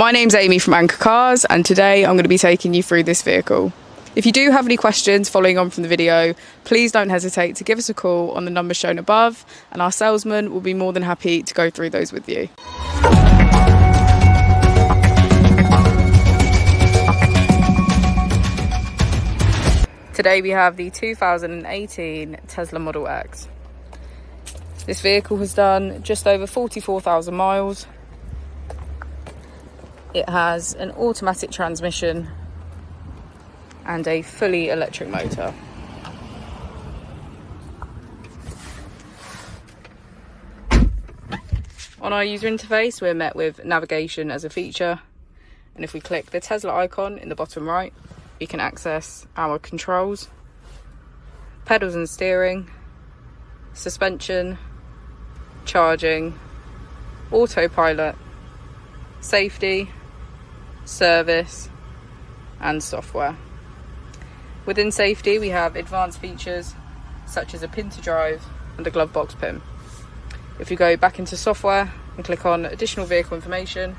My name's Amy from Anchor Cars, and today I'm going to be taking you through this vehicle. If you do have any questions following on from the video, please don't hesitate to give us a call on the number shown above, and our salesman will be more than happy to go through those with you. Today we have the 2018 Tesla Model X. This vehicle has done just over 44,000 miles. It has an automatic transmission and a fully electric motor. On our user interface, we're met with navigation as a feature, and if we click the Tesla icon in the bottom right, we can access our controls, pedals and steering, suspension, charging, autopilot, safety, service and software. Within safety, we have advanced features such as a pin to drive and a glove box pin. If you go back into software and click on additional vehicle information,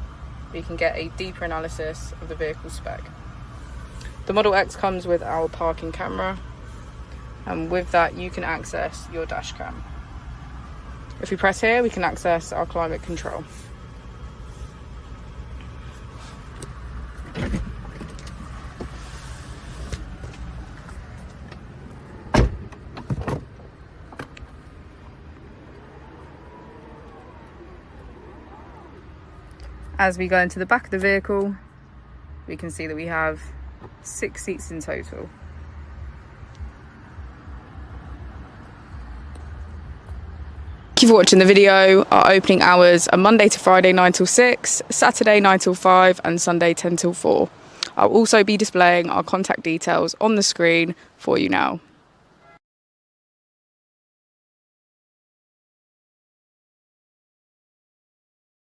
we can get a deeper analysis of the vehicle spec. The Model X comes with our parking camera, and with that you can access your dash cam. If we press here, we can access our climate control. As we go into the back of the vehicle, we can see that we have 6 seats in total. Thank you for watching the video. Our opening hours are Monday to Friday 9 till 6, Saturday 9 till 5 and Sunday 10 till 4. I'll also be displaying our contact details on the screen for you now.